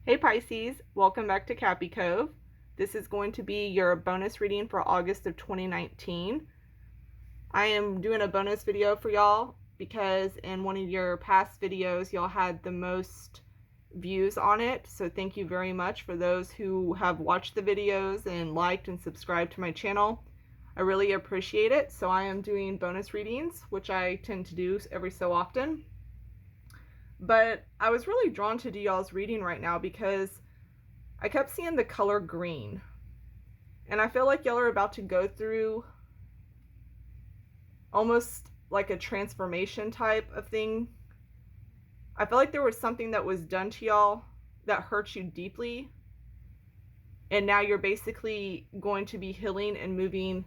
Hey Pisces, welcome back to Cappy Cove. This is going to be your bonus reading for August of 2019. I am doing a bonus video for y'all because in one of your past videos y'all had the most views on it. So thank you very much for those who have watched the videos and liked and subscribed to my channel. I really appreciate it. So I am doing bonus readings, which I tend to do every so often. But I was really drawn to do y'all's reading right now because I kept seeing the color green. And I feel like y'all are about to go through almost like a transformation type of thing. I feel like there was something that was done to y'all that hurt you deeply. And now you're basically going to be healing and moving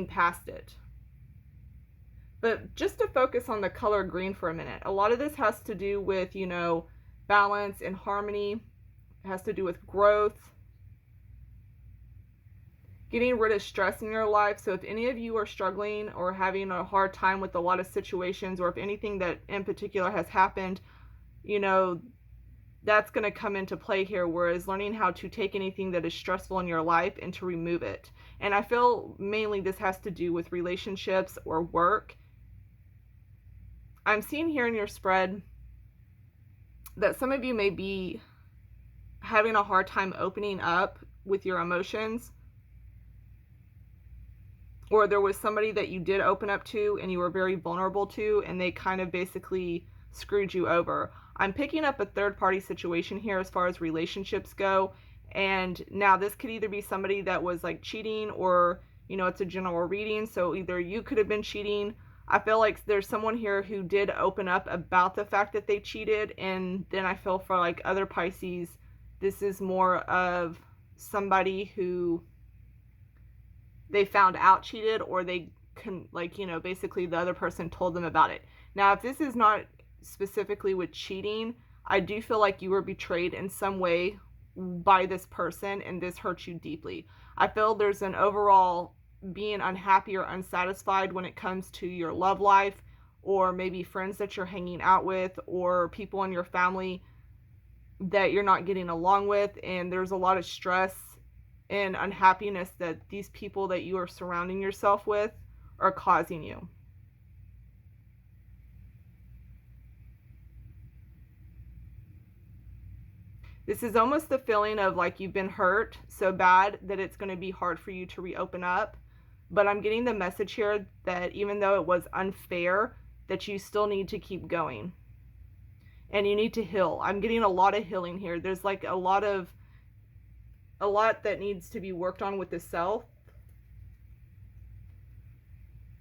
past it. But just to focus on the color green for a minute, a lot of this has to do with, balance and harmony. It has to do with growth, getting rid of stress in your life. So if any of you are struggling or having a hard time with a lot of situations, or if anything that in particular has happened, that's going to come into play here. Whereas learning how to take anything that is stressful in your life and to remove it. And I feel mainly this has to do with relationships or work. I'm seeing here in your spread that some of you may be having a hard time opening up with your emotions, or there was somebody that you did open up to and you were very vulnerable to, and they kind of basically screwed you over. I'm picking up a third-party situation here as far as relationships go, and now this could either be somebody that was like cheating, or it's a general reading, so either you could have been cheating. I feel like there's someone here who did open up about the fact that they cheated, and then I feel for like other Pisces, this is more of somebody who they found out cheated, or they can, basically the other person told them about it. Now, if this is not specifically with cheating, I do feel like you were betrayed in some way by this person, and this hurts you deeply. I feel there's an overall being unhappy or unsatisfied when it comes to your love life, or maybe friends that you're hanging out with, or people in your family that you're not getting along with, and there's a lot of stress and unhappiness that these people that you are surrounding yourself with are causing you. This is almost the feeling of like you've been hurt so bad that it's going to be hard for you to reopen up. But I'm getting the message here that even though it was unfair, that you still need to keep going. And you need to heal. I'm getting a lot of healing here. There's like a lot that needs to be worked on with the self.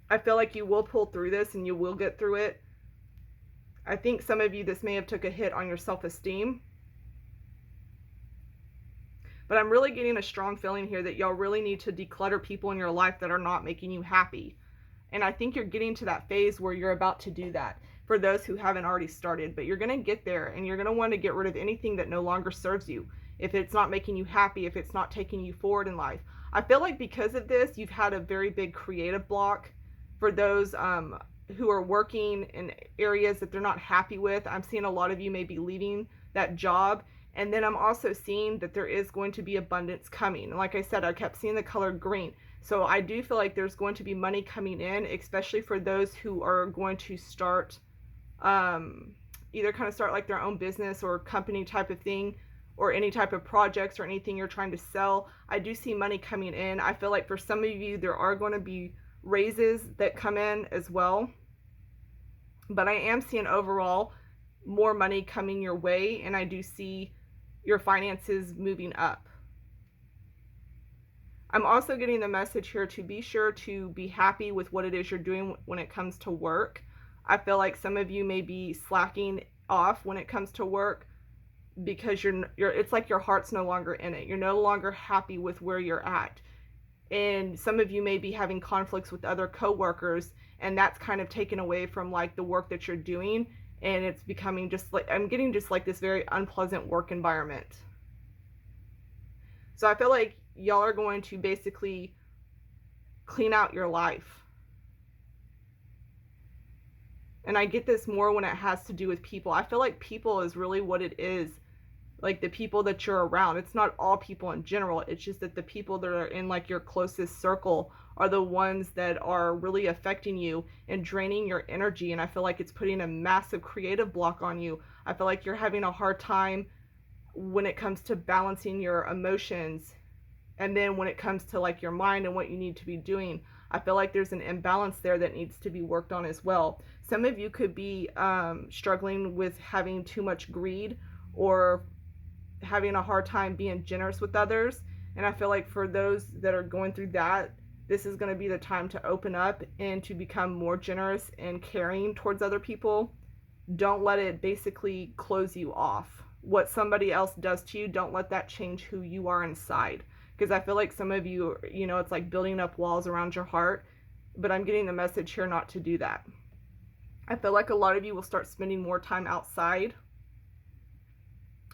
I feel like you will pull through this and you will get through it. I think some of you, this may have took a hit on your self-esteem. But I'm really getting a strong feeling here that y'all really need to declutter people in your life that are not making you happy. And I think you're getting to that phase where you're about to do that, for those who haven't already started. But you're going to get there, and you're going to want to get rid of anything that no longer serves you. If it's not making you happy, if it's not taking you forward in life. I feel like because of this, you've had a very big creative block. For those who are working in areas that they're not happy with, I'm seeing a lot of you may be leaving that job. And then I'm also seeing that there is going to be abundance coming. And like I said, I kept seeing the color green. So I do feel like there's going to be money coming in, especially for those who are going to start, either kind of start like their own business or company type of thing, or any type of projects or anything you're trying to sell. I do see money coming in. I feel like for some of you, there are going to be raises that come in as well. But I am seeing overall more money coming your way, and I do see your finances moving up. I'm also getting the message here to be sure to be happy with what it is you're doing when it comes to work. I feel like some of you may be slacking off when it comes to work because it's like your heart's no longer in it. You're no longer happy with where you're at. And some of you may be having conflicts with other coworkers, and that's kind of taken away from like the work that you're doing. And it's becoming just like, I'm getting just like this very unpleasant work environment. So I feel like y'all are going to basically clean out your life. And I get this more when it has to do with people. I feel like people is really what it is, like the people that you're around. It's not all people in general. It's just that the people that are in like your closest circle are the ones that are really affecting you and draining your energy. And I feel like it's putting a massive creative block on you. I feel like you're having a hard time when it comes to balancing your emotions. And then when it comes to like your mind and what you need to be doing, I feel like there's an imbalance there that needs to be worked on as well. Some of you could be struggling with having too much greed, or having a hard time being generous with others. And I feel like for those that are going through that, this is going to be the time to open up and to become more generous and caring towards other people. Don't let it basically close you off. What somebody else does to you, don't let that change who you are inside. Because I feel like some of you, it's like building up walls around your heart, but I'm getting the message here not to do that. I feel like a lot of you will start spending more time outside.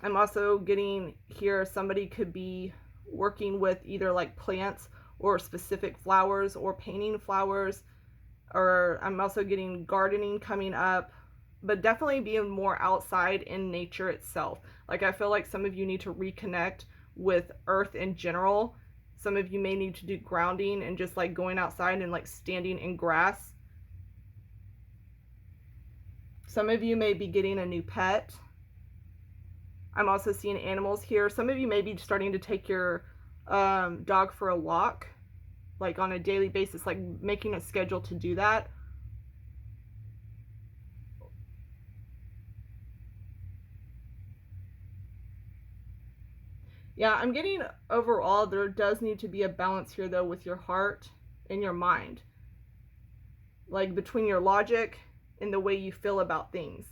I'm also getting here somebody could be working with either like plants or specific flowers or painting flowers, or I'm also getting gardening coming up, but definitely being more outside in nature itself. Like I feel like some of you need to reconnect with earth in general. Some of you may need to do grounding and just like going outside and like standing in grass. Some of you may be getting a new pet. I'm also seeing animals here. Some of you may be starting to take your dog for a walk, like on a daily basis, like making a schedule to do that. Yeah, I'm getting overall there does need to be a balance here though with your heart and your mind, like between your logic and the way you feel about things.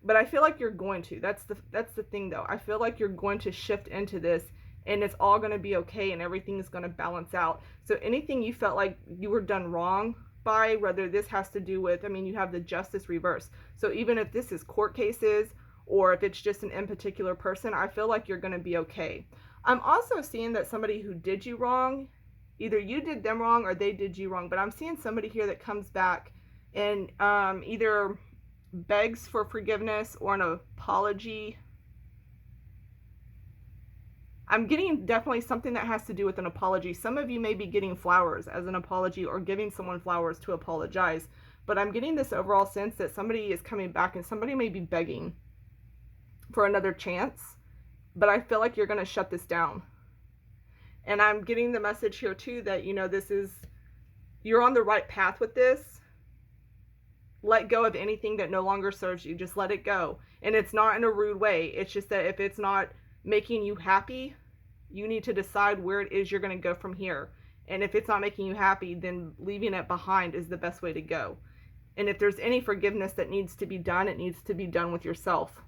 But I feel like you're going to. That's the thing though. I feel like you're going to shift into this and it's all going to be okay and everything is going to balance out. So anything you felt like you were done wrong by, whether this has to do with, you have the justice reverse. So even if this is court cases or if it's just an in particular person, I feel like you're going to be okay. I'm also seeing that somebody who did you wrong, either you did them wrong or they did you wrong, but I'm seeing somebody here that comes back and either begs for forgiveness or an apology. I'm getting definitely something that has to do with an apology. Some of you may be getting flowers as an apology or giving someone flowers to apologize, but I'm getting this overall sense that somebody is coming back and somebody may be begging for another chance, but I feel like you're going to shut this down. And I'm getting the message here too that, you're on the right path with this. Let go of anything that no longer serves you. Just let it go. And it's not in a rude way. It's just that if it's not making you happy, you need to decide where it is you're going to go from here. And if it's not making you happy, then leaving it behind is the best way to go. And if there's any forgiveness that needs to be done, it needs to be done with yourself.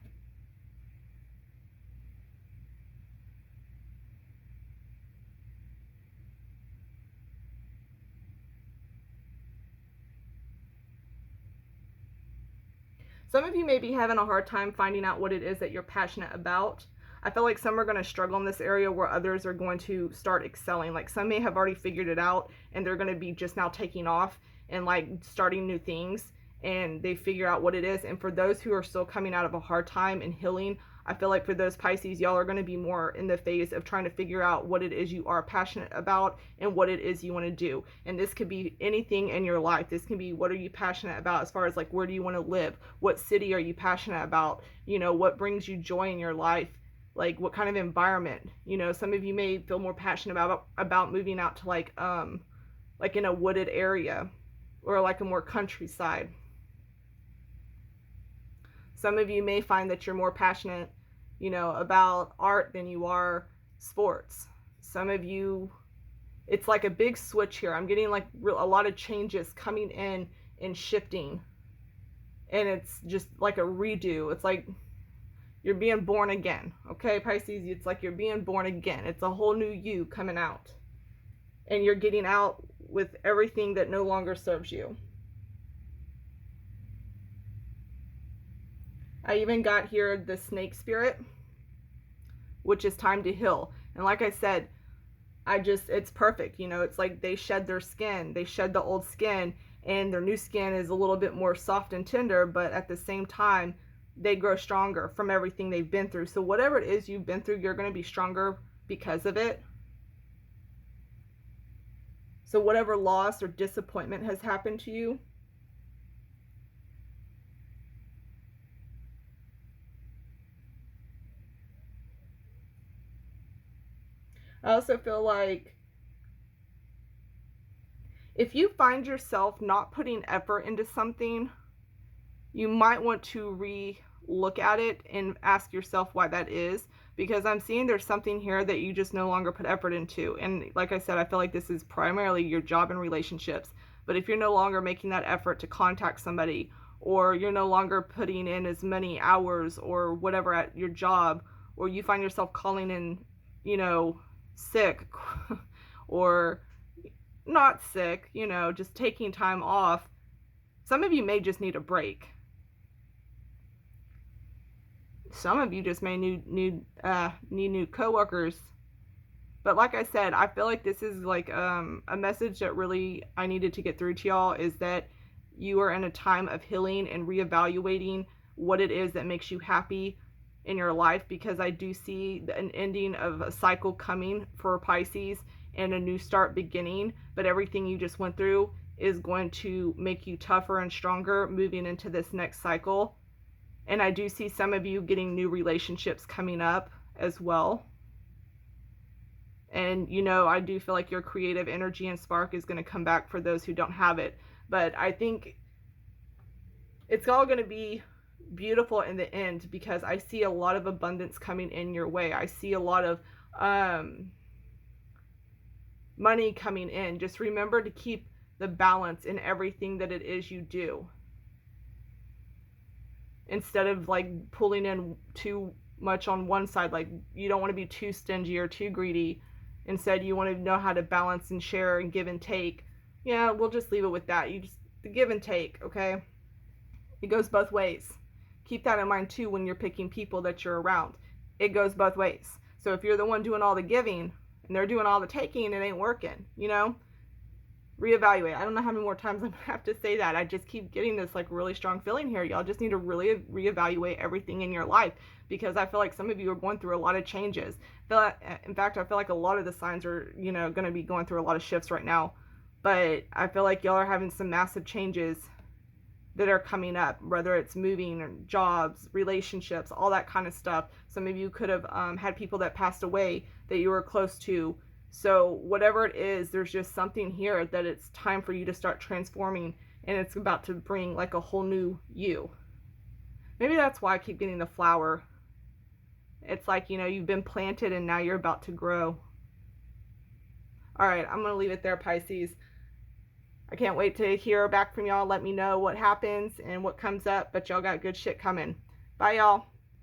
Some of you may be having a hard time finding out what it is that you're passionate about. I feel like some are going to struggle in this area where others are going to start excelling. Like some may have already figured it out and they're going to be just now taking off and like starting new things and they figure out what it is. And for those who are still coming out of a hard time and healing, I feel like for those Pisces, y'all are going to be more in the phase of trying to figure out what it is you are passionate about and what it is you want to do. And this could be anything in your life. This can be, what are you passionate about as far as like, where do you want to live? What city are you passionate about? What brings you joy in your life? Like what kind of environment? Some of you may feel more passionate about moving out to like in a wooded area or like a more countryside. Some of you may find that you're more passionate, about art than you are sports. Some of you, it's like a big switch here. I'm getting like a lot of changes coming in and shifting. And it's just like a redo. It's like you're being born again. Okay, Pisces, it's like you're being born again. It's a whole new you coming out. And you're getting out with everything that no longer serves you. I even got here the snake spirit, which is time to heal. And like I said, it's perfect. It's like they shed their skin. They shed the old skin and their new skin is a little bit more soft and tender, but at the same time, they grow stronger from everything they've been through. So whatever it is you've been through, you're going to be stronger because of it. So whatever loss or disappointment has happened to you, I also feel like if you find yourself not putting effort into something, you might want to re-look at it and ask yourself why that is, because I'm seeing there's something here that you just no longer put effort into. And like I said, I feel like this is primarily your job and relationships. But if you're no longer making that effort to contact somebody, or you're no longer putting in as many hours or whatever at your job, or you find yourself calling in, sick or not sick, just taking time off, some of you may just need a break. Some of you just may need new coworkers. But like I said, I feel like this is like a message that really I needed to get through to y'all, is that you are in a time of healing and reevaluating what it is that makes you happy in your life, because I do see an ending of a cycle coming for Pisces and a new start beginning. But everything you just went through is going to make you tougher and stronger moving into this next cycle. And I do see some of you getting new relationships coming up as well. And, I do feel like your creative energy and spark is going to come back for those who don't have it. But I think it's all going to be beautiful in the end, because I see a lot of abundance coming in your way. I see a lot of money coming in. Just remember to keep the balance in everything that it is you do, instead of like pulling in too much on one side. Like, you don't want to be too stingy or too greedy. Instead, you want to know how to balance and share and give and take. Yeah, we'll just leave it with that. The give and take, okay? It goes both ways. Keep that in mind too when you're picking people that you're around. It goes both ways. So if you're the one doing all the giving and they're doing all the taking, it ain't working, Reevaluate. I don't know how many more times I'm gonna have to say that. I just keep getting this like really strong feeling here. Y'all just need to really reevaluate everything in your life, because I feel like some of you are going through a lot of changes. In fact, I feel like a lot of the signs are, going to be going through a lot of shifts right now. But I feel like y'all are having some massive changes that are coming up, whether it's moving or jobs, relationships, all that kind of stuff. Some of you could have had people that passed away that you were close to. So whatever it is, there's just something here that it's time for you to start transforming, and it's about to bring like a whole new you. Maybe that's why I keep getting the flower. It's like, you've been planted and now you're about to grow. All right, I'm going to leave it there, Pisces. I can't wait to hear back from y'all. Let me know what happens and what comes up, but y'all got good shit coming. Bye, y'all.